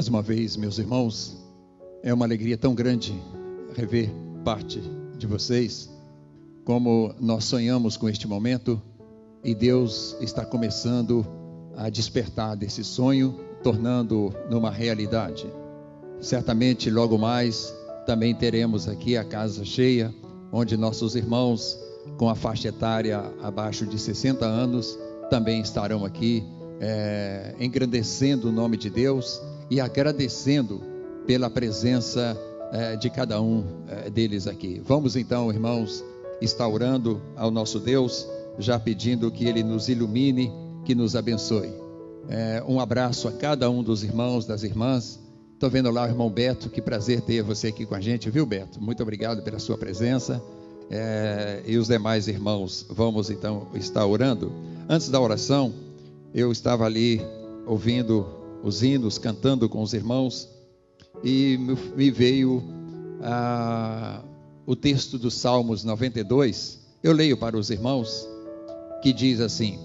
Mais uma vez, meus irmãos, é uma alegria tão grande rever parte de vocês, como nós sonhamos com este momento, e Deus está começando a despertar desse sonho, tornando numa realidade. Certamente, logo mais, também teremos aqui a casa cheia, onde nossos irmãos com a faixa etária abaixo de 60 anos também estarão aqui, engrandecendo o nome de Deus e agradecendo pela presença de cada um deles aqui. Vamos então, irmãos, estar orando ao nosso Deus, já pedindo que Ele nos ilumine, que nos abençoe. Um abraço a cada um dos irmãos, das irmãs. Estou vendo lá o irmão Beto, que prazer ter você aqui com a gente, viu, Beto? Muito obrigado pela sua presença. E os demais irmãos, vamos então estar orando. Antes da oração, eu estava ali ouvindo os hinos, cantando com os irmãos, e me veio o texto do Salmos 92, eu leio para os irmãos, que diz assim: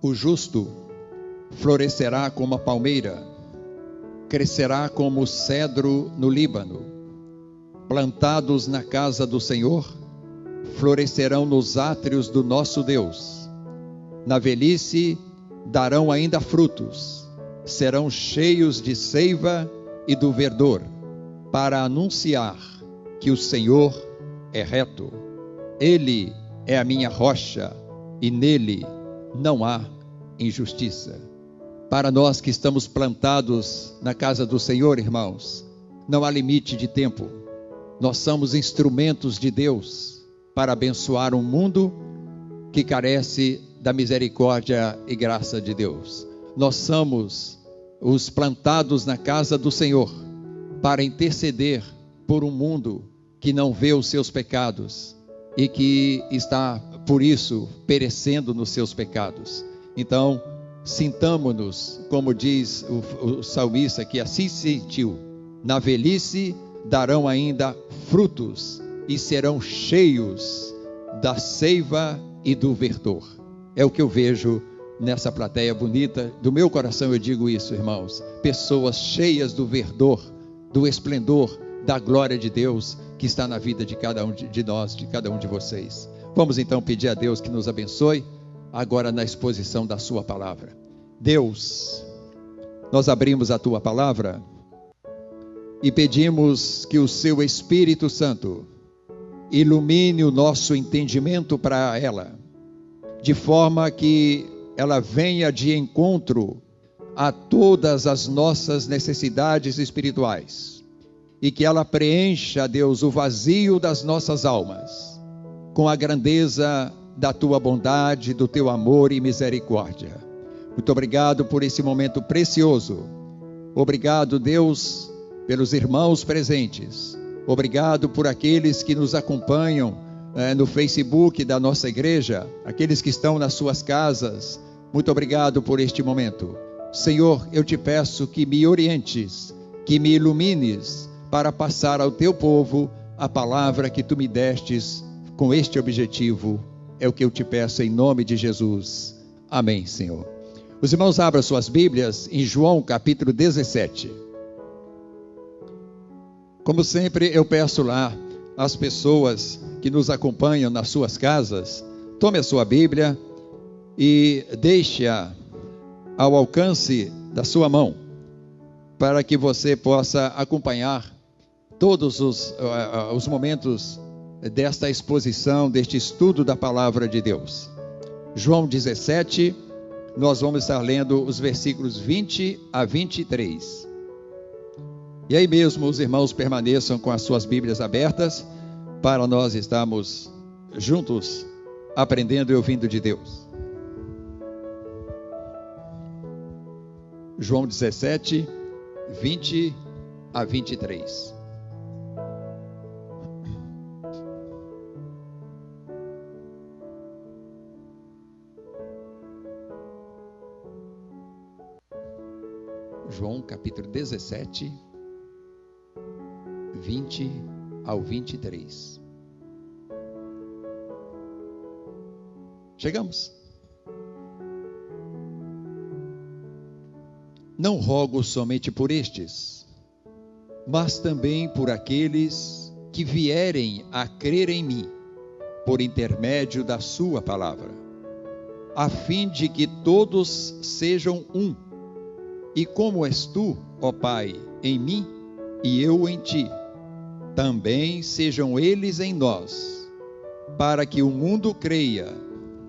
o justo florescerá como a palmeira, crescerá como o cedro no Líbano, plantados na casa do Senhor, florescerão nos átrios do nosso Deus. Na velhice darão ainda frutos, serão cheios de seiva e do verdor, para anunciar que o Senhor é reto. Ele é a minha rocha, e nele não há injustiça. Para nós que estamos plantados na casa do Senhor, irmãos, não há limite de tempo. Nós somos instrumentos de Deus para abençoar um mundo que carece da misericórdia e graça de Deus. Nós somos os plantados na casa do Senhor para interceder por um mundo que não vê os seus pecados e que está, por isso, perecendo nos seus pecados. Então, sintamo-nos, como diz o salmista, que assim se sentiu: na velhice darão ainda frutos e serão cheios da seiva e do verdor. É o que eu vejo nessa plateia bonita. Do meu coração eu digo isso, irmãos: pessoas cheias do verdor, do esplendor, da glória de Deus que está na vida de cada um de nós, de cada um de vocês. Vamos então pedir a Deus que nos abençoe agora na exposição da sua palavra. Deus, nós abrimos a tua palavra e pedimos que o seu Espírito Santo ilumine o nosso entendimento para ela, de forma que ela venha de encontro a todas as nossas necessidades espirituais e que ela preencha, Deus, o vazio das nossas almas com a grandeza da tua bondade, do teu amor e misericórdia. Muito obrigado por esse momento precioso. Obrigado, Deus, pelos irmãos presentes. Obrigado por aqueles que nos acompanham no Facebook da nossa igreja, aqueles que estão nas suas casas. Muito obrigado por este momento. Senhor, eu te peço que me orientes, que me ilumines para passar ao teu povo a palavra que tu me destes com este objetivo. É o que eu te peço em nome de Jesus. Amém, Senhor. Os irmãos abram suas Bíblias em João capítulo 17. Como sempre, eu peço lá às pessoas que nos acompanham nas suas casas, tome a sua Bíblia e deixe-a ao alcance da sua mão, para que você possa acompanhar todos os momentos desta exposição, deste estudo da palavra de Deus. João 17, nós vamos estar lendo os versículos 20 a 23. E aí mesmo os irmãos permaneçam com as suas Bíblias abertas, para nós estarmos juntos, aprendendo e ouvindo de Deus. João 17, 20 a 23. João capítulo 17, 20 ao 23. Chegamos. não rogo somente por estes, mas também por aqueles que vierem a crer em mim, por intermédio da sua palavra, a fim de que todos sejam um, e como és tu, ó Pai, em mim, e eu em ti, também sejam eles em nós, para que o mundo creia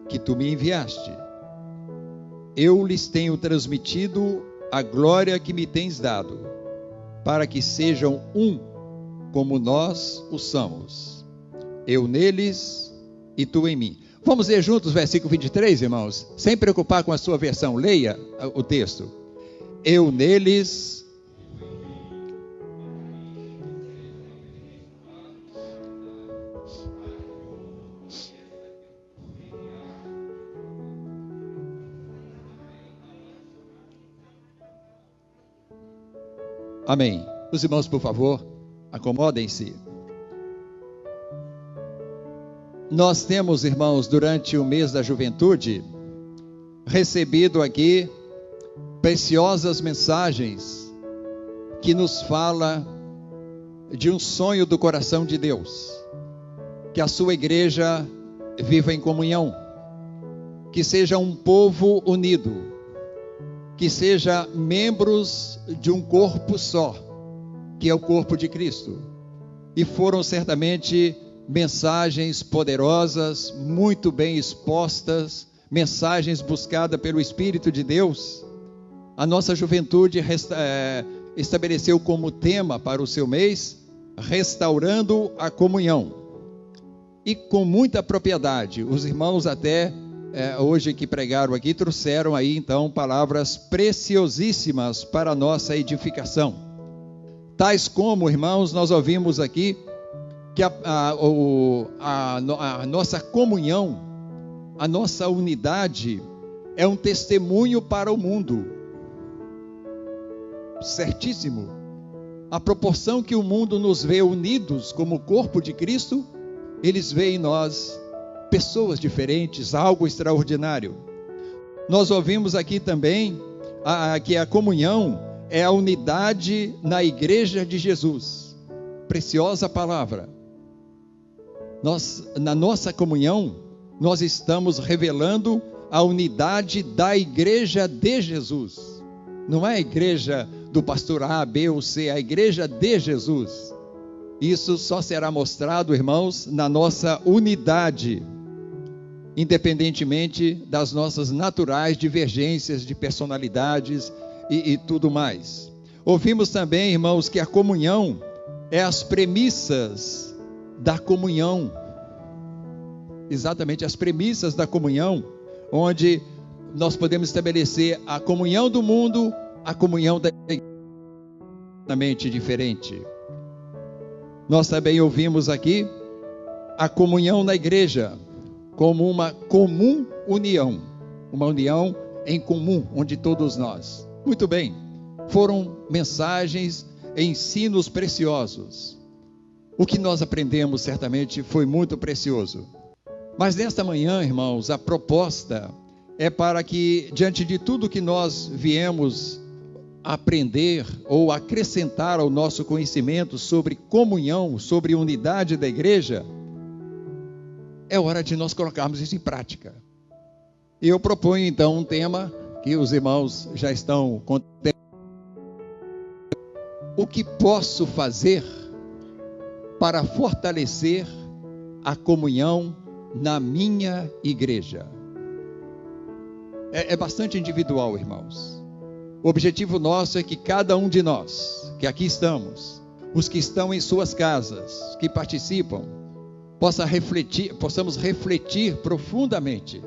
que tu me enviaste. Eu lhes tenho transmitido a glória que me tens dado, para que sejam um, como nós o somos. Eu neles e tu em mim. Vamos ler juntos o versículo 23, irmãos? Sem preocupar com a sua versão, leia o texto. Eu neles. Amém. Os irmãos, por favor, acomodem-se. Nós temos, irmãos, durante o mês da juventude, recebido aqui preciosas mensagens que nos fala de um sonho do coração de Deus, que a sua igreja viva em comunhão, que seja um povo unido, que seja membros de um corpo só, que é o corpo de Cristo. E foram certamente mensagens poderosas, muito bem expostas, mensagens buscadas pelo Espírito de Deus. A nossa juventude estabeleceu como tema para o seu mês, restaurando a comunhão. E com muita propriedade, os irmãos até hoje que pregaram aqui, trouxeram aí então palavras preciosíssimas para a nossa edificação. Tais como, irmãos, nós ouvimos aqui que a nossa comunhão, a nossa unidade é um testemunho para o mundo. Certíssimo. A proporção que o mundo nos vê unidos como corpo de Cristo, eles veem em nós pessoas diferentes, algo extraordinário. Nós ouvimos aqui também que a comunhão é a unidade na igreja de Jesus. Preciosa palavra. Na nossa comunhão, nós estamos revelando a unidade da igreja de Jesus. Não é a igreja do pastor A, B ou C, é a igreja de Jesus. Isso só será mostrado, irmãos, na nossa unidade, independentemente das nossas naturais divergências de personalidades e tudo mais. Ouvimos também, irmãos, que a comunhão é as premissas da comunhão. Exatamente, as premissas da comunhão, onde nós podemos estabelecer a comunhão do mundo, a comunhão da igreja, completamente diferente. Nós também ouvimos aqui a comunhão na igreja como uma comum união, uma união em comum, onde todos nós. Muito bem, foram mensagens, ensinos preciosos. O que nós aprendemos certamente foi muito precioso. Mas nesta manhã, irmãos, a proposta é para que, diante de tudo que nós viemos aprender ou acrescentar ao nosso conhecimento sobre comunhão, sobre unidade da igreja, é hora de nós colocarmos isso em prática. E eu proponho então um tema que os irmãos já estão contemplando. O que posso fazer para fortalecer a comunhão na minha igreja? É bastante individual, irmãos. O objetivo nosso é que cada um de nós, que aqui estamos, os que estão em suas casas, que participam, possamos refletir profundamente.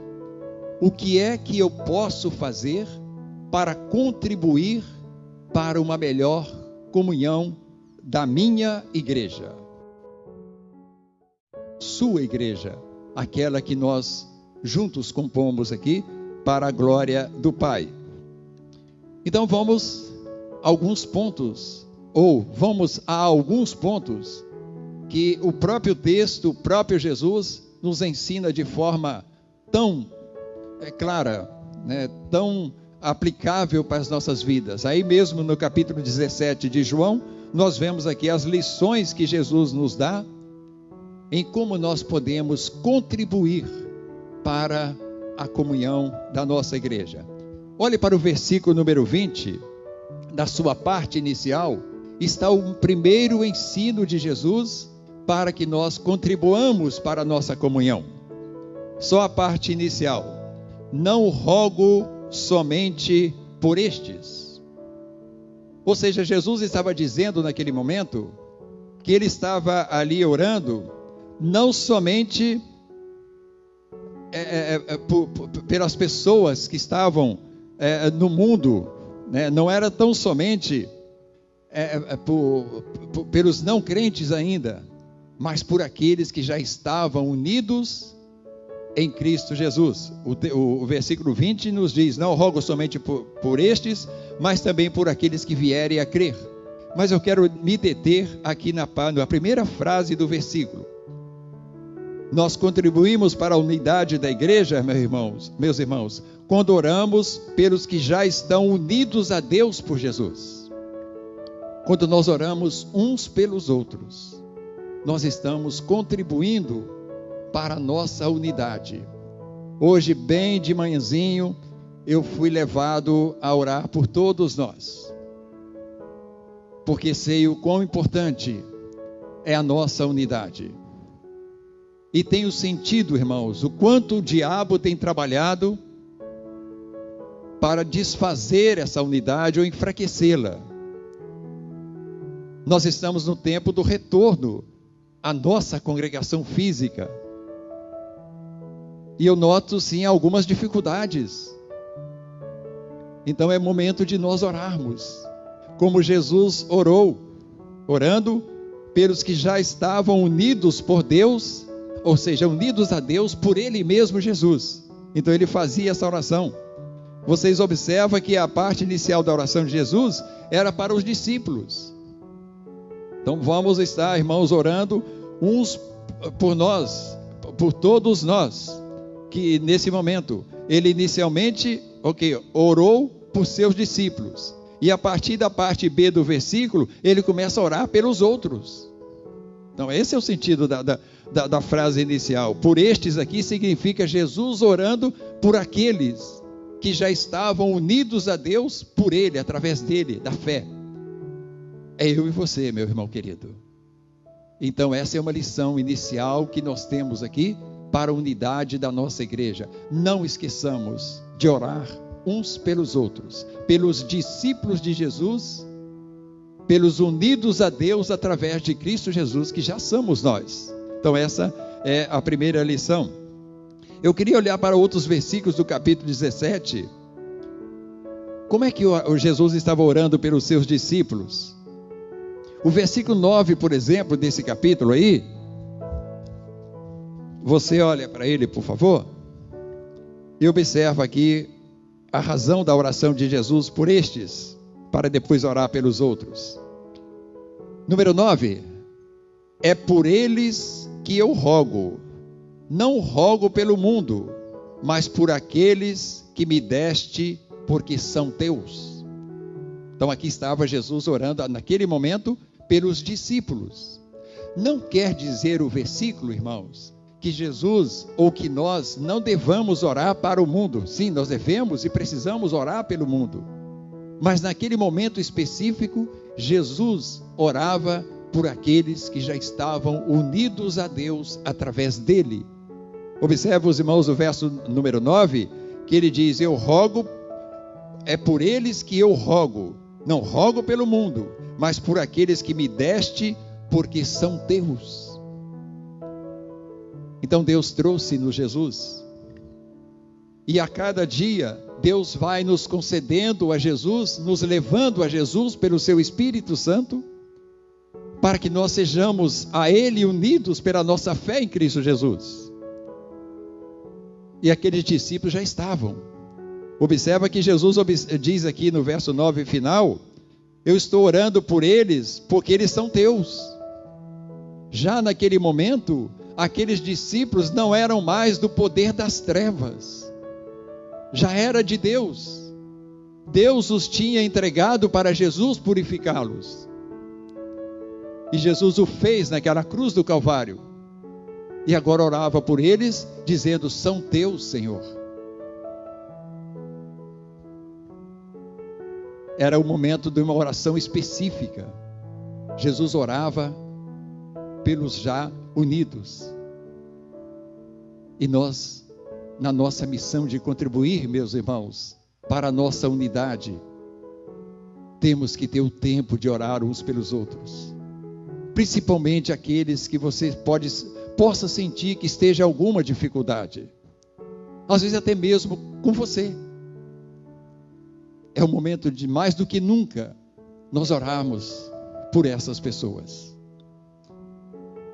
O que é que eu posso fazer para contribuir para uma melhor comunhão da minha igreja? Sua igreja, aquela que nós juntos compomos aqui para a glória do Pai. Então vamos a alguns pontos que o próprio texto, o próprio Jesus nos ensina de forma tão clara, tão aplicável para as nossas vidas. Aí mesmo no capítulo 17 de João, nós vemos aqui as lições que Jesus nos dá em como nós podemos contribuir para a comunhão da nossa igreja. Olhe para o versículo número 20, da sua parte inicial, está o primeiro ensino de Jesus para que nós contribuamos para a nossa comunhão. Só a parte inicial. Não rogo somente por estes. Ou seja, Jesus estava dizendo naquele momento que ele estava ali orando não somente pelas pessoas que estavam no mundo, né? Não era tão somente pelos não crentes ainda, mas por aqueles que já estavam unidos em Cristo Jesus. O versículo 20 nos diz: não rogo somente por estes, mas também por aqueles que vierem a crer. Mas eu quero me deter aqui na primeira frase do versículo. Nós contribuímos para a unidade da igreja, meus irmãos, quando oramos pelos que já estão unidos a Deus por Jesus. Quando nós oramos uns pelos outros, nós estamos contribuindo para a nossa unidade. Hoje, bem de manhãzinho, eu fui levado a orar por todos nós, porque sei o quão importante é a nossa unidade. E tenho sentido, irmãos, o quanto o diabo tem trabalhado para desfazer essa unidade ou enfraquecê-la. Nós estamos no tempo do retorno à nossa congregação física. E eu noto, sim, algumas dificuldades. Então é momento de nós orarmos, como Jesus orou, orando pelos que já estavam unidos por Deus, ou seja, unidos a Deus por Ele mesmo, Jesus. Então ele fazia essa oração. Vocês observam que a parte inicial da oração de Jesus era para os discípulos. Então vamos estar, irmãos, orando uns por nós, por todos nós, que nesse momento, ele inicialmente, orou por seus discípulos. E a partir da parte B do versículo, ele começa a orar pelos outros. Então esse é o sentido da frase inicial. Por estes aqui significa Jesus orando por aqueles que já estavam unidos a Deus por Ele, através dele, da fé. É eu e você, meu irmão querido. Então essa é uma lição inicial que nós temos aqui para a unidade da nossa igreja. Não esqueçamos de orar uns pelos outros, pelos discípulos de Jesus, pelos unidos a Deus através de Cristo Jesus, que já somos nós. Então essa é a primeira lição. Eu queria olhar para outros versículos do capítulo 17. Como é que o Jesus estava orando pelos seus discípulos? O versículo 9, por exemplo, desse capítulo aí, você olha para ele, por favor, e observa aqui a razão da oração de Jesus por estes, para depois orar pelos outros. Número 9, é por eles que eu rogo, não rogo pelo mundo, mas por aqueles que me deste, porque são teus. Então aqui estava Jesus orando naquele momento pelos discípulos. Não quer dizer o versículo, irmãos, que Jesus ou que nós não devamos orar para o mundo. Sim, nós devemos e precisamos orar pelo mundo. Mas naquele momento específico, Jesus orava por aqueles que já estavam unidos a Deus através dele. Observe, os irmãos, o verso número 9, que ele diz: eu rogo, é por eles que eu rogo, não rogo pelo mundo, mas por aqueles que me deste, porque são teus. Então Deus trouxe-nos Jesus, e a cada dia Deus vai nos concedendo a Jesus, nos levando a Jesus pelo seu Espírito Santo, para que nós sejamos a Ele unidos pela nossa fé em Cristo Jesus. E aqueles discípulos já estavam. Observa que Jesus diz aqui no verso 9 final: eu estou orando por eles, porque eles são teus. Já naquele momento, aqueles discípulos não eram mais do poder das trevas, já era de Deus. Deus os tinha entregado para Jesus purificá-los. E Jesus o fez naquela cruz do Calvário. E agora orava por eles, dizendo: são teus, Senhor. Era o momento de uma oração específica. Jesus orava pelos já unidos. E nós, na nossa missão de contribuir, meus irmãos, para a nossa unidade, temos que ter o tempo de orar uns pelos outros. Principalmente aqueles que você possa sentir que esteja alguma dificuldade. Às vezes até mesmo com você. É o momento de, mais do que nunca, nós orarmos por essas pessoas.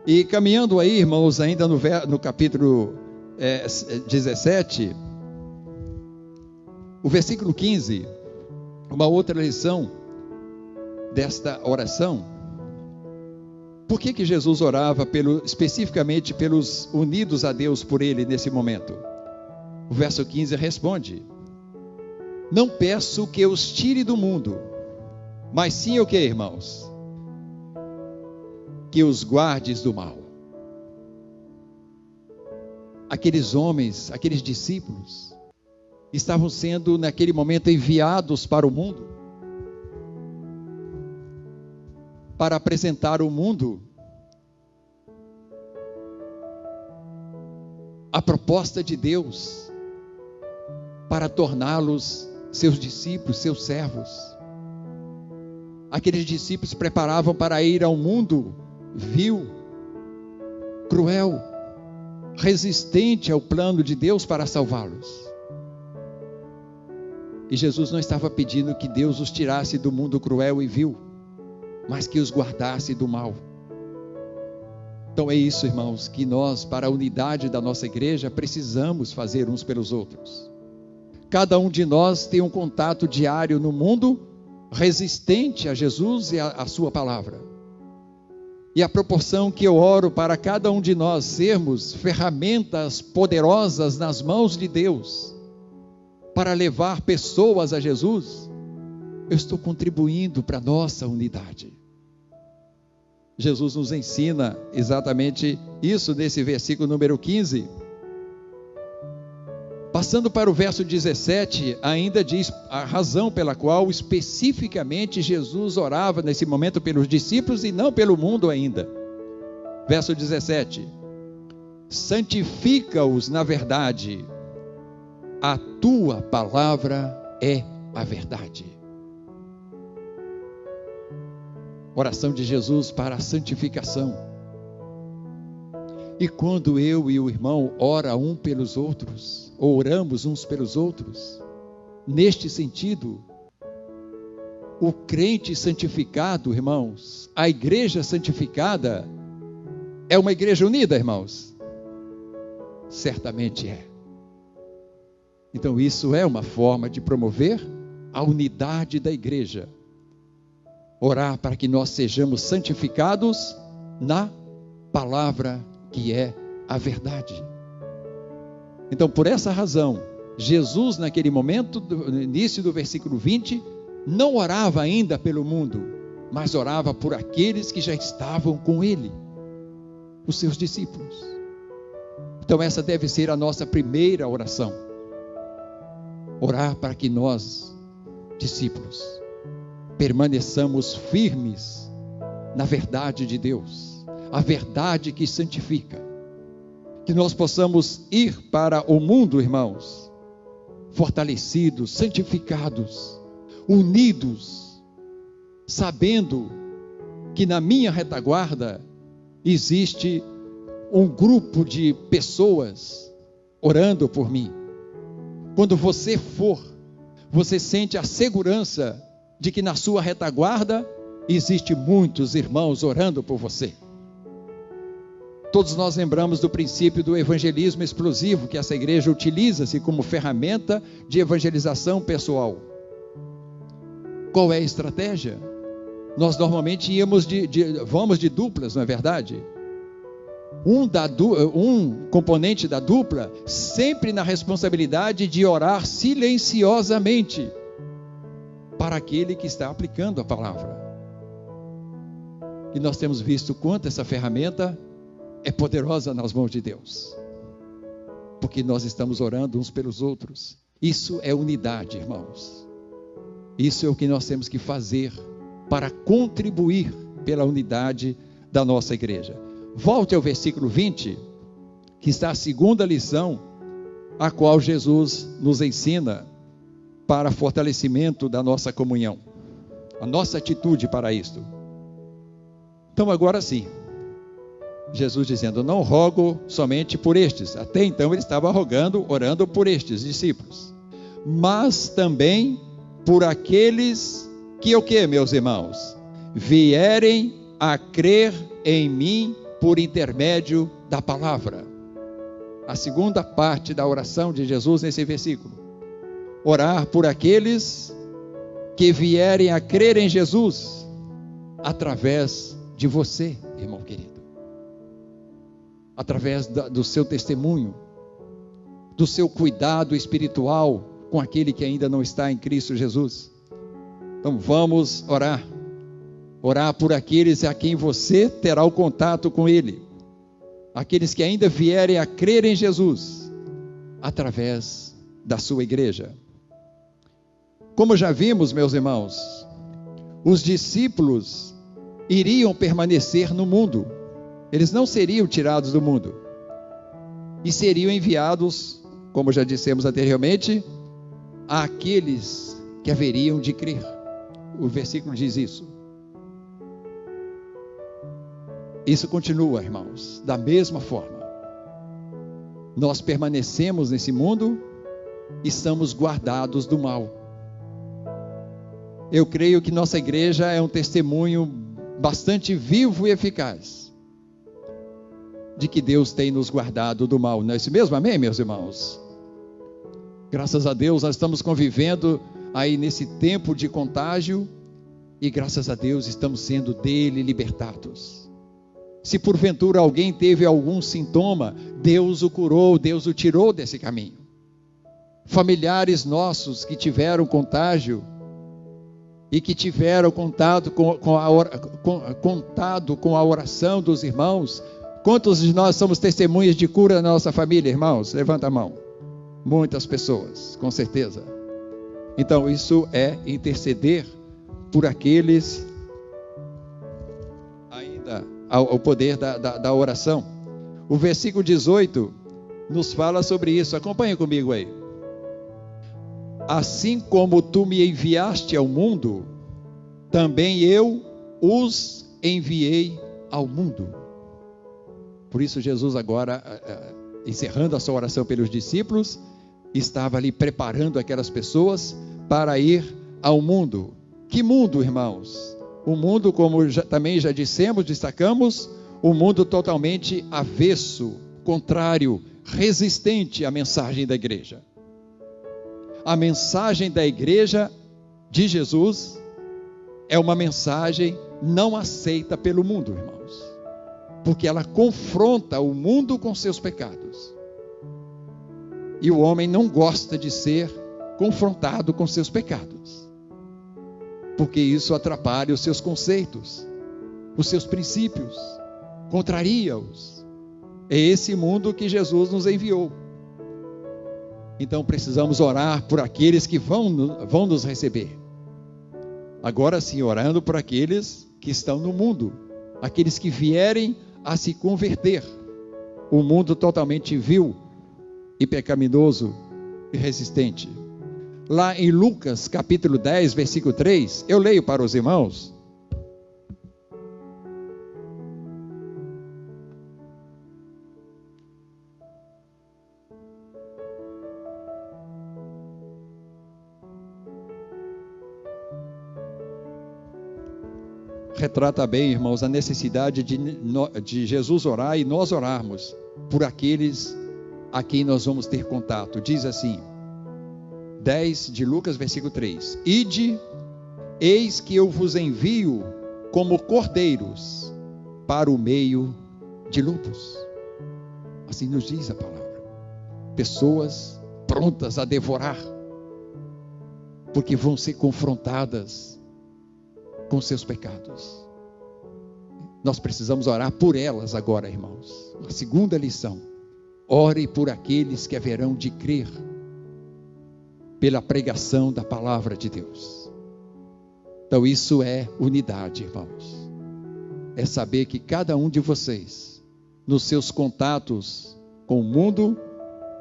E caminhando aí, irmãos, ainda no capítulo 17, o versículo 15, uma outra lição desta oração. Por que Jesus orava especificamente pelos unidos a Deus por Ele nesse momento? O verso 15 responde: não peço que os tire do mundo, mas sim o que, irmãos? Que os guardes do mal. Aqueles homens, aqueles discípulos, estavam sendo naquele momento enviados para o mundo, para apresentar ao mundo a proposta de Deus, para torná-los seus discípulos, seus servos. Aqueles discípulos se preparavam para ir ao mundo vil, cruel, resistente ao plano de Deus para salvá-los. E Jesus não estava pedindo que Deus os tirasse do mundo cruel e vil, mas que os guardasse do mal. Então é isso, irmãos, que nós, para a unidade da nossa igreja, precisamos fazer uns pelos outros. Cada um de nós tem um contato diário no mundo resistente a Jesus e a sua palavra. E a proporção que eu oro para cada um de nós sermos ferramentas poderosas nas mãos de Deus, para levar pessoas a Jesus, eu estou contribuindo para a nossa unidade. Jesus nos ensina exatamente isso nesse versículo número 15. Passando para o verso 17, ainda diz a razão pela qual especificamente Jesus orava nesse momento pelos discípulos e não pelo mundo ainda. Verso 17: santifica-os na verdade, a tua palavra é a verdade. Oração de Jesus para a santificação. E quando eu e o irmão ora um pelos outros, ou oramos uns pelos outros, neste sentido, o crente santificado, irmãos, a igreja santificada, é uma igreja unida, irmãos? Certamente é. Então isso é uma forma de promover a unidade da igreja. Orar para que nós sejamos santificados na palavra que é a verdade. Então, por essa razão, Jesus, naquele momento, no início do versículo 20, não orava ainda pelo mundo, mas orava por aqueles que já estavam com ele, os seus discípulos. Então, essa deve ser a nossa primeira oração. Orar para que nós, discípulos, permaneçamos firmes na verdade de Deus, a verdade que santifica. Que nós possamos ir para o mundo, irmãos, fortalecidos, santificados, unidos, sabendo que na minha retaguarda existe um grupo de pessoas orando por mim. Quando você for, você sente a segurança de que na sua retaguarda existe muitos irmãos orando por você. Todos nós lembramos do princípio do evangelismo explosivo, que essa igreja utiliza-se como ferramenta de evangelização pessoal. Qual é a estratégia? Nós normalmente vamos de duplas, não é verdade? Um componente da dupla sempre na responsabilidade de orar silenciosamente para aquele que está aplicando a palavra. E nós temos visto quanto essa ferramenta é poderosa nas mãos de Deus, porque nós estamos orando uns pelos outros. Isso é unidade, irmãos. Isso é o que nós temos que fazer para contribuir pela unidade da nossa igreja. Volte ao versículo 20, que está a segunda lição, a qual Jesus nos ensina para fortalecimento da nossa comunhão, a nossa atitude para isto. Então agora sim, Jesus dizendo: não rogo somente por estes. Até então ele estava orando por estes discípulos, mas também por aqueles que o quê, meus irmãos? Vierem a crer em mim por intermédio da palavra. A segunda parte da oração de Jesus nesse versículo: orar por aqueles que vierem a crer em Jesus através de você, irmão querido, através do seu testemunho, do seu cuidado espiritual com aquele que ainda não está em Cristo Jesus. Então vamos orar por aqueles a quem você terá o contato com Ele, aqueles que ainda vierem a crer em Jesus através da sua igreja. Como já vimos, meus irmãos, os discípulos iriam permanecer no mundo, eles não seriam tirados do mundo, e seriam enviados, como já dissemos anteriormente, àqueles que haveriam de crer. O versículo diz isso. Isso continua, irmãos, da mesma forma. Nós permanecemos nesse mundo e estamos guardados do mal. Eu creio que nossa igreja é um testemunho bastante vivo e eficaz de que Deus tem nos guardado do mal. Não é isso mesmo? Amém, meus irmãos? Graças a Deus nós estamos convivendo aí nesse tempo de contágio e graças a Deus estamos sendo dele libertados. Se porventura alguém teve algum sintoma, Deus o curou, Deus o tirou desse caminho. Familiares nossos que tiveram contágio e que tiveram contato com a oração dos irmãos. Quantos de nós somos testemunhas de cura na nossa família, irmãos? Levanta a mão. Muitas pessoas, com certeza. Então isso é interceder por aqueles ainda ao poder da oração. O versículo 18 nos fala sobre isso. Acompanhe comigo aí. Assim como tu me enviaste ao mundo, também eu os enviei ao mundo. Por isso Jesus agora, encerrando a sua oração pelos discípulos, estava ali preparando aquelas pessoas para ir ao mundo. Que mundo, irmãos? O mundo, como também já dissemos, destacamos, um mundo totalmente avesso, contrário, resistente à mensagem da igreja. A mensagem da igreja de Jesus é uma mensagem não aceita pelo mundo, irmãos, porque ela confronta o mundo com seus pecados. E o homem não gosta de ser confrontado com seus pecados, porque isso atrapalha os seus conceitos, os seus princípios, contraria-os. É esse mundo que Jesus nos enviou. Então precisamos orar por aqueles que vão nos receber. Agora sim, orando por aqueles que estão no mundo, aqueles que vierem a se converter. O mundo totalmente vil e pecaminoso e resistente. Lá em Lucas capítulo 10, versículo 3, eu leio para os irmãos. Retrata bem, irmãos, a necessidade de Jesus orar e nós orarmos por aqueles a quem nós vamos ter contato. Diz assim, 10 de Lucas, versículo 3: Ide, eis que eu vos envio como cordeiros para o meio de lobos. Assim nos diz a palavra. Pessoas prontas a devorar. porque vão ser confrontadas com seus pecados. Nós precisamos orar por elas agora, irmãos. A segunda lição: ore por aqueles que haverão de crer pela pregação da palavra de Deus. Então isso é unidade, irmãos. É saber que cada um de vocês, nos seus contatos com o mundo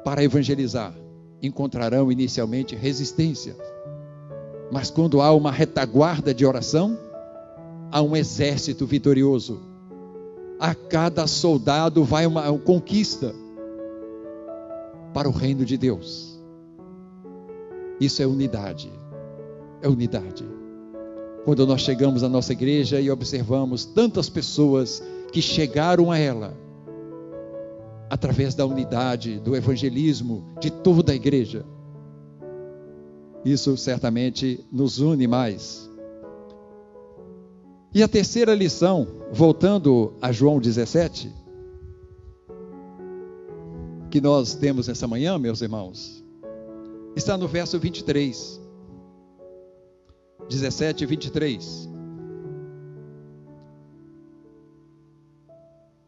para evangelizar, encontrarão inicialmente resistência. Mas quando há uma retaguarda de oração, há um exército vitorioso. A cada soldado vai uma conquista para o reino de Deus. Isso é unidade. É unidade. Quando nós chegamos à nossa igreja e observamos tantas pessoas que chegaram a ela através da unidade, do evangelismo de toda a igreja, isso certamente nos une mais. E a terceira lição, voltando a João 17, que nós temos essa manhã, meus irmãos, está no verso 23. 17 e 23.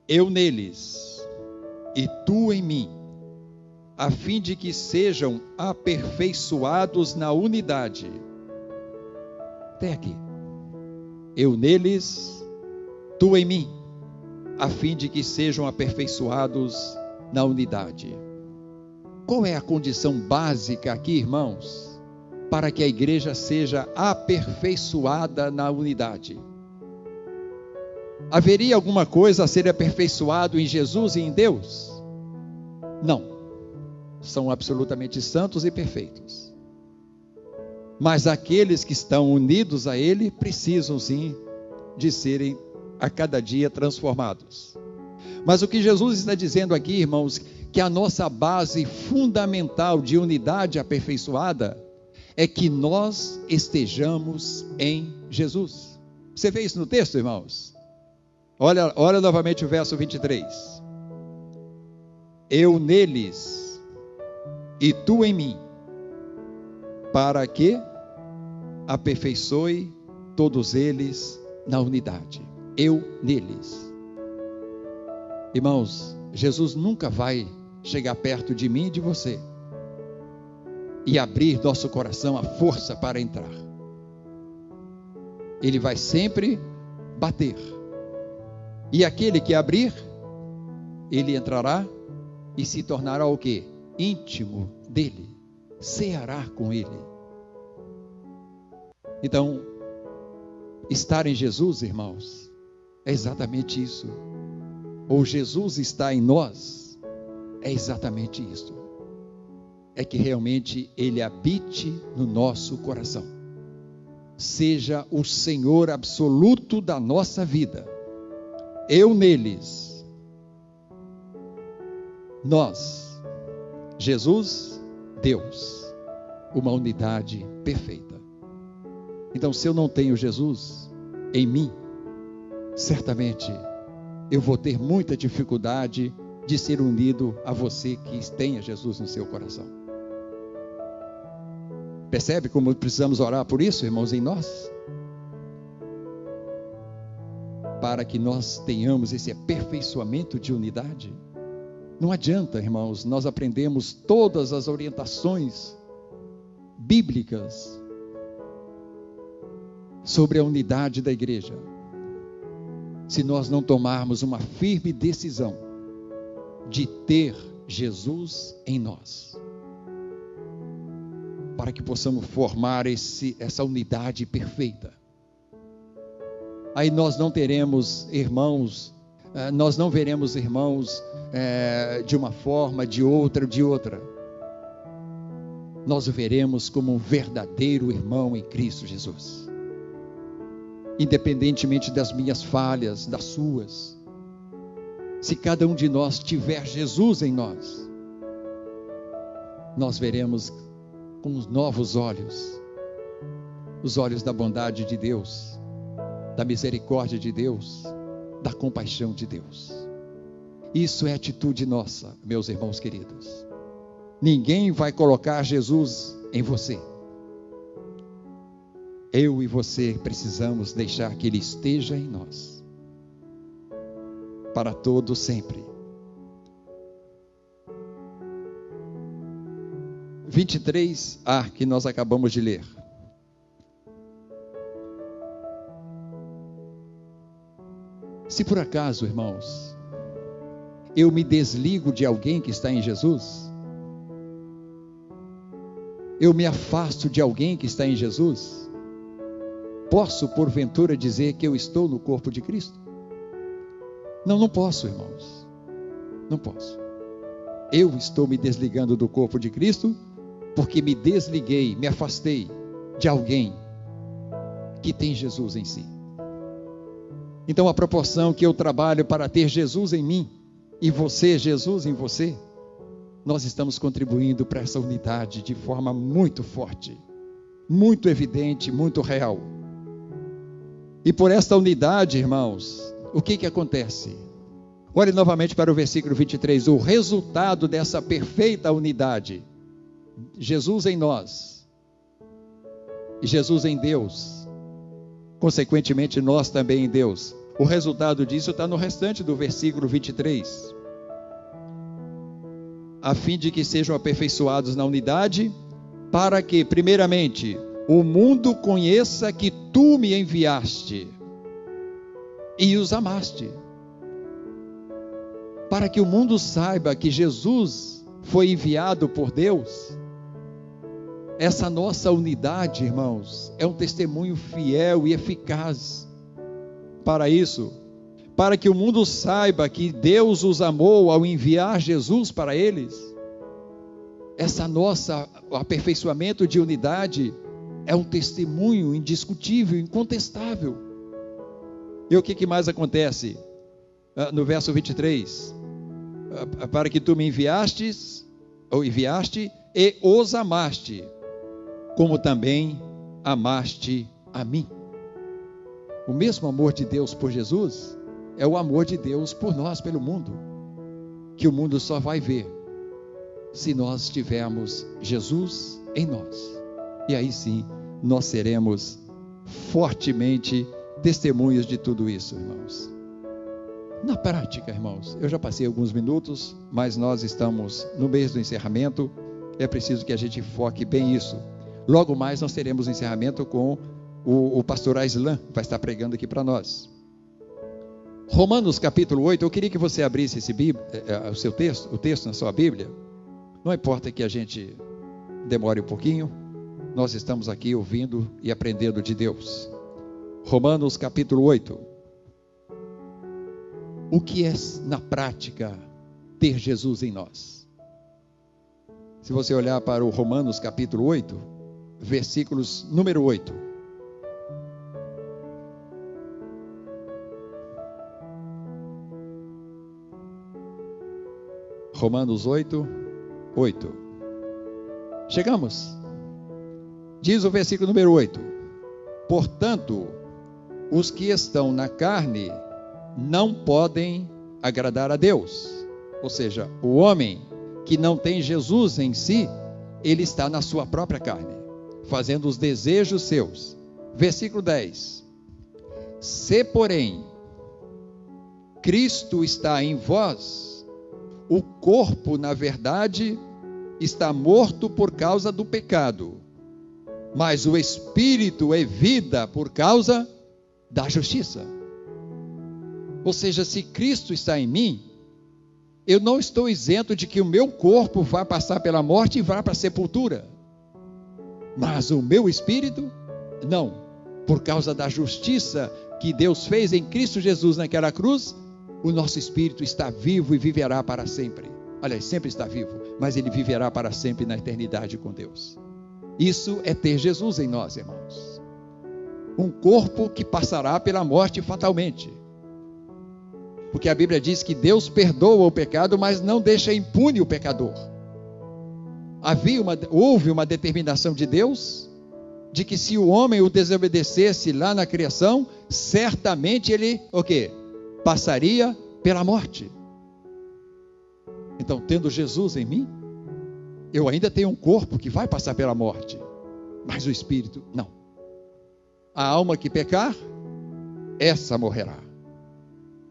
Eu neles e tu em mim, a fim de que sejam aperfeiçoados na unidade. Até aqui. Eu neles, tu em mim, a fim de que sejam aperfeiçoados na unidade. Qual é a condição básica aqui, irmãos, para que a igreja seja aperfeiçoada na unidade? Haveria alguma coisa a ser aperfeiçoado em Jesus e em Deus? Não. São absolutamente santos e perfeitos. Mas aqueles que estão unidos a Ele precisam sim de serem a cada dia transformados. Mas o que Jesus está dizendo aqui, irmãos, que a nossa base fundamental de unidade aperfeiçoada é que nós estejamos em Jesus. Você vê isso no texto, irmãos? Olha novamente o verso 23. Eu neles e tu em mim, para que aperfeiçoe todos eles na unidade. Eu neles. Irmãos, Jesus nunca vai chegar perto de mim e de você e abrir nosso coração à força para entrar. Ele vai sempre bater. E aquele que abrir, ele entrará e se tornará o quê? Íntimo dele, ceará com ele. Então, estar em Jesus, irmãos, é exatamente isso. Ou Jesus está em nós, é exatamente isso. É que realmente Ele habite no nosso coração. Seja o Senhor absoluto da nossa vida. Eu neles. Nós. Jesus, Deus. Uma unidade perfeita. Então, se eu não tenho Jesus em mim, certamente eu vou ter muita dificuldade de ser unido a você que tenha Jesus no seu coração. Percebe como precisamos orar por isso, irmãos, em nós? Para que nós tenhamos esse aperfeiçoamento de unidade. Não adianta, irmãos, nós aprendemos todas as orientações bíblicas sobre a unidade da igreja, se nós não tomarmos uma firme decisão de ter Jesus em nós, para que possamos formar essa unidade perfeita. Aí nós não teremos irmãos, nós não veremos irmãos de uma forma, de outra. Nós o veremos como um verdadeiro irmão em Cristo Jesus. Independentemente das minhas falhas, das suas. Se cada um de nós tiver Jesus em nós, nós veremos com os novos olhos, os olhos da bondade de Deus, da misericórdia de Deus, da compaixão de Deus. Isso é atitude nossa, meus irmãos queridos. Ninguém vai colocar Jesus em você. eu e você precisamos deixar que Ele esteja em nós, para todo sempre. 23a, que nós acabamos de ler. Se por acaso, irmãos, eu me desligo de alguém que está em Jesus, eu me afasto de alguém que está em Jesus, posso porventura dizer que eu estou no corpo de Cristo? Não, não posso, irmãos. Não posso. Eu estou me desligando do corpo de Cristo porque me desliguei, me afastei de alguém que tem Jesus em si. Então, a proporção que eu trabalho para ter Jesus em mim e você, Jesus em você, nós estamos contribuindo para essa unidade de forma muito forte, muito evidente, muito real. E por esta unidade, irmãos, o que acontece? Olhe novamente para o versículo 23, o resultado dessa perfeita unidade, Jesus em nós, e Jesus em Deus, consequentemente nós também em Deus. O resultado disso está no restante do versículo 23. A fim de que sejam aperfeiçoados na unidade, para que, primeiramente, o mundo conheça que tu me enviaste e os amaste. Para que o mundo saiba que Jesus foi enviado por Deus. Essa nossa unidade, irmãos, é um testemunho fiel e eficaz para isso, para que o mundo saiba que Deus os amou ao enviar Jesus para eles. Essa nossa aperfeiçoamento de unidade é um testemunho indiscutível, incontestável. E o que mais acontece? No verso 23, para que tu me enviaste e os amaste, como também amaste a mim. O mesmo amor de Deus por Jesus é o amor de Deus por nós, pelo mundo, que o mundo só vai ver se nós tivermos Jesus em nós. E aí sim, nós seremos fortemente testemunhas de tudo isso, irmãos. Na prática, irmãos, eu já passei alguns minutos, mas nós estamos no mês do encerramento, é preciso que a gente foque bem isso. Logo mais nós teremos o encerramento com o pastor Aislan, que vai estar pregando aqui para nós. Romanos capítulo 8, eu queria que você abrisse o texto na sua Bíblia. Não importa que a gente demore um pouquinho, nós estamos aqui ouvindo e aprendendo de Deus. Romanos capítulo 8. O que é, na prática, ter Jesus em nós? Se você olhar para o Romanos capítulo 8, versículos número 8. Romanos 8, 8. Chegamos. Diz o versículo número 8. Portanto, os que estão na carne não podem agradar a Deus. Ou seja, o homem que não tem Jesus em si, ele está na sua própria carne, fazendo os desejos seus. Versículo 10. Se, porém, Cristo está em vós, o corpo, na verdade, está morto por causa do pecado, mas o espírito é vida por causa da justiça. Ou seja, se Cristo está em mim, eu não estou isento de que o meu corpo vai passar pela morte e vá para a sepultura. Mas o meu espírito, não. Por causa da justiça que Deus fez em Cristo Jesus naquela cruz, o nosso espírito está vivo e viverá para sempre. Aliás, sempre está vivo, mas ele viverá para sempre na eternidade com Deus. Isso é ter Jesus em nós, irmãos. Um corpo que passará pela morte fatalmente. Porque a Bíblia diz que Deus perdoa o pecado, mas não deixa impune o pecador. Houve uma determinação de Deus, de que se o homem o desobedecesse lá na criação, certamente ele, passaria pela morte. Então, tendo Jesus em mim, eu ainda tenho um corpo que vai passar pela morte, mas o espírito não. a alma que pecar, essa morrerá.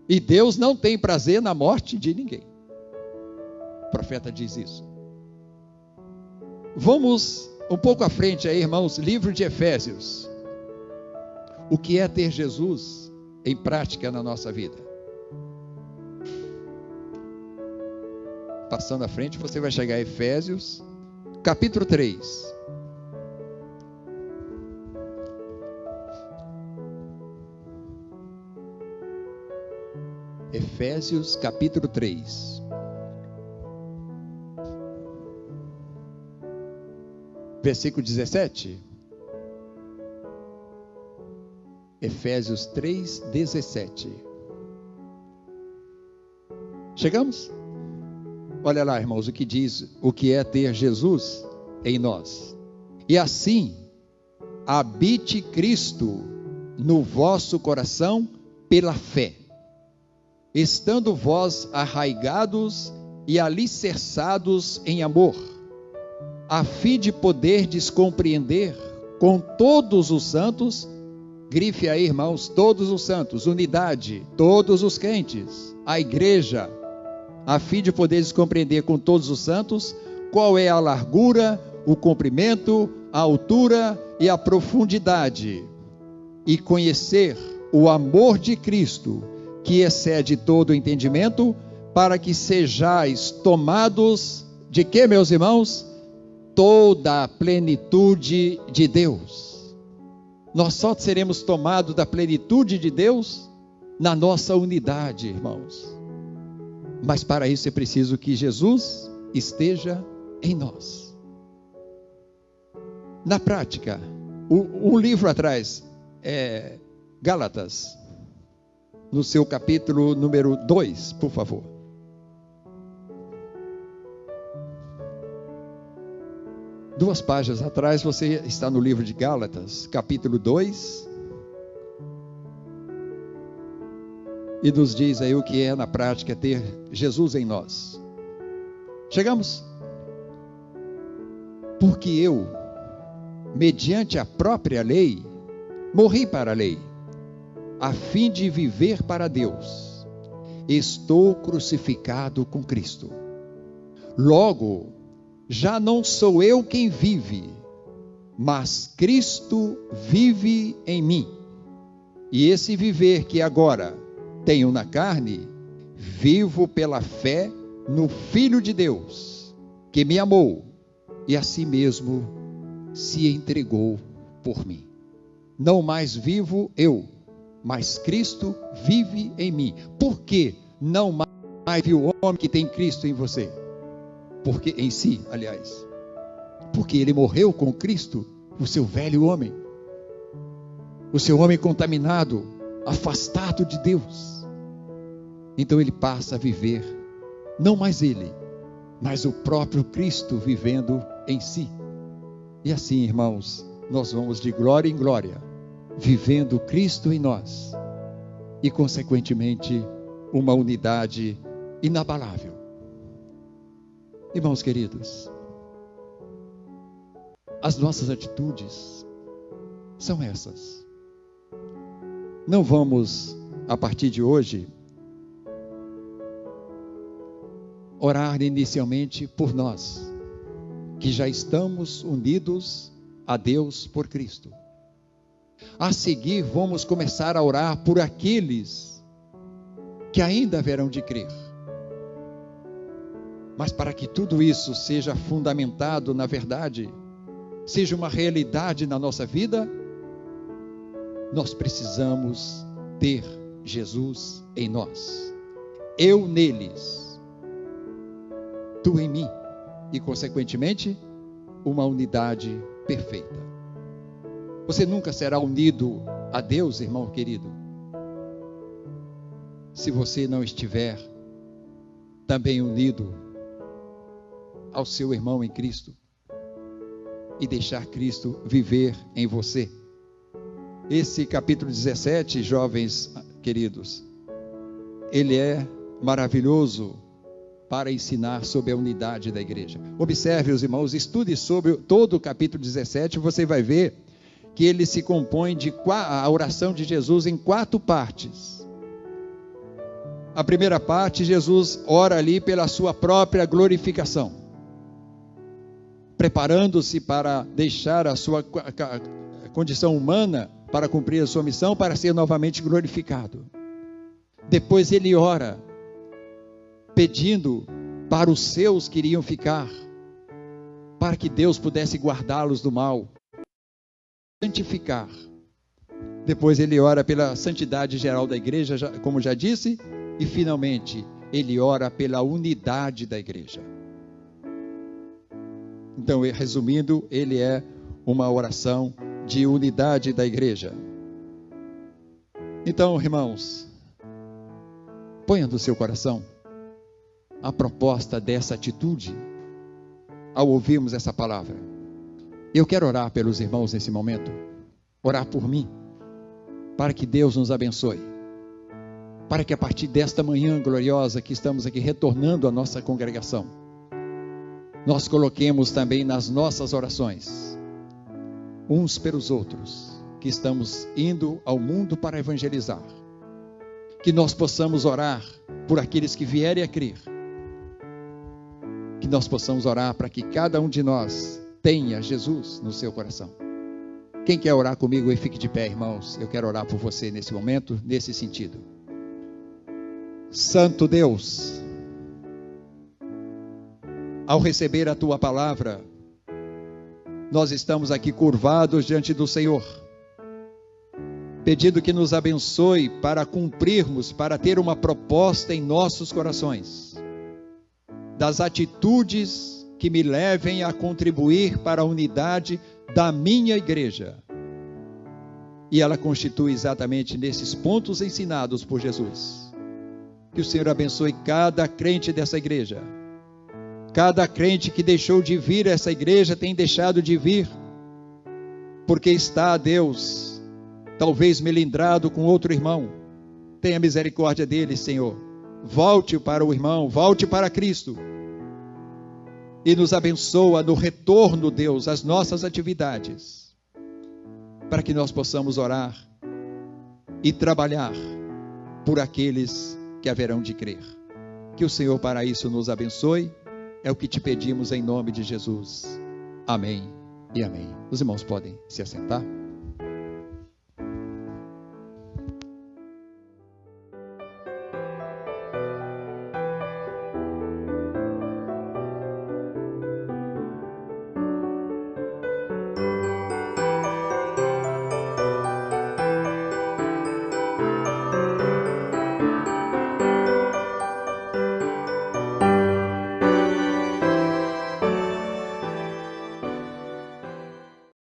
E Deus não tem prazer na morte de ninguém. O profeta diz isso. Vamos um pouco à frente aí, irmãos, livro de Efésios. O que é ter Jesus em prática na nossa vida? Passando à frente, você vai chegar a Efésios, capítulo 3. Efésios, capítulo 3. Versículo 17. Efésios 3, 17. Chegamos? Olha lá, irmãos, o que diz, o que é ter Jesus em nós. E assim, habite Cristo no vosso coração pela fé, estando vós arraigados e alicerçados em amor, a fim de poderdes compreender com todos os santos, grife aí, irmãos, todos os santos, unidade, todos os crentes, a igreja, a fim de poderdes compreender com todos os santos qual é a largura, o comprimento, a altura e a profundidade, e conhecer o amor de Cristo, que excede todo o entendimento, para que sejais tomados de quê, meus irmãos? Toda a plenitude de Deus. Nós só seremos tomados da plenitude de Deus na nossa unidade, irmãos. Mas para isso é preciso que Jesus esteja em nós. Na prática, um livro atrás, Gálatas, no seu capítulo número 2, por favor. Duas páginas atrás, você está no livro de Gálatas, capítulo 2, e nos diz aí o que é na prática ter Jesus em nós. Chegamos? Porque eu, mediante a própria lei, morri para a lei, a fim de viver para Deus. Estou crucificado com Cristo. Logo, já não sou eu quem vive, mas Cristo vive em mim. E esse viver que agora tenho na carne, vivo pela fé no Filho de Deus, que me amou e a si mesmo se entregou por mim. Não mais vivo eu, mas Cristo vive em mim. Por que não mais vive o homem que tem Cristo em você? Porque em si, aliás, porque ele morreu com Cristo, o seu velho homem, o seu homem contaminado, afastado de Deus. Então ele passa a viver, não mais ele, mas o próprio Cristo vivendo em si. E assim, irmãos, nós vamos de glória em glória, vivendo Cristo em nós, e consequentemente uma unidade inabalável. Irmãos queridos, as nossas atitudes são essas. Não vamos, a partir de hoje, orar inicialmente por nós, que já estamos unidos a Deus por Cristo. A seguir, vamos começar a orar por aqueles que ainda haverão de crer. Mas para que tudo isso seja fundamentado na verdade, seja uma realidade na nossa vida, nós precisamos ter Jesus em nós. Eu neles, tu em mim, e consequentemente, uma unidade perfeita. Você nunca será unido a Deus, irmão querido, se você não estiver também unido ao seu irmão em Cristo e deixar Cristo viver em você. Esse capítulo 17, jovens queridos, ele é maravilhoso para ensinar sobre a unidade da igreja. Observe, os irmãos, estude sobre todo o capítulo 17, você vai ver que ele se compõe a oração de Jesus em 4 partes. A primeira parte, Jesus ora ali pela sua própria glorificação, preparando-se para deixar a sua condição humana para cumprir a sua missão, para ser novamente glorificado. Depois ele ora, pedindo para os seus que iriam ficar, para que Deus pudesse guardá-los do mal, santificar. Depois ele ora pela santidade geral da igreja, como já disse, e finalmente ele ora pela unidade da igreja. Então, resumindo, ele é uma oração de unidade da igreja. Então, irmãos, ponha no seu coração a proposta dessa atitude ao ouvirmos essa palavra. Eu quero orar pelos irmãos nesse momento, orar por mim, para que Deus nos abençoe, para que a partir desta manhã gloriosa que estamos aqui retornando à nossa congregação, nós coloquemos também nas nossas orações, uns pelos outros, que estamos indo ao mundo para evangelizar, que nós possamos orar por aqueles que vierem a crer, que nós possamos orar para que cada um de nós tenha Jesus no seu coração. Quem quer orar comigo, fique de pé, irmãos. Eu quero orar por você nesse momento, nesse sentido. Santo Deus, ao receber a tua palavra, nós estamos aqui curvados diante do Senhor, pedindo que nos abençoe para cumprirmos, para ter uma proposta em nossos corações, das atitudes que me levem a contribuir para a unidade da minha igreja. E ela constitui exatamente nesses pontos ensinados por Jesus. Que o Senhor abençoe cada crente dessa igreja. Cada crente que deixou de vir a essa igreja tem deixado de vir, porque está, Deus, talvez melindrado com outro irmão. Tenha misericórdia dele, Senhor. Volte para o irmão, volte para Cristo. E nos abençoa no retorno, Deus, às nossas atividades, para que nós possamos orar e trabalhar por aqueles que haverão de crer. Que o Senhor para isso nos abençoe, é o que te pedimos em nome de Jesus. Amém e amém. Os irmãos podem se assentar.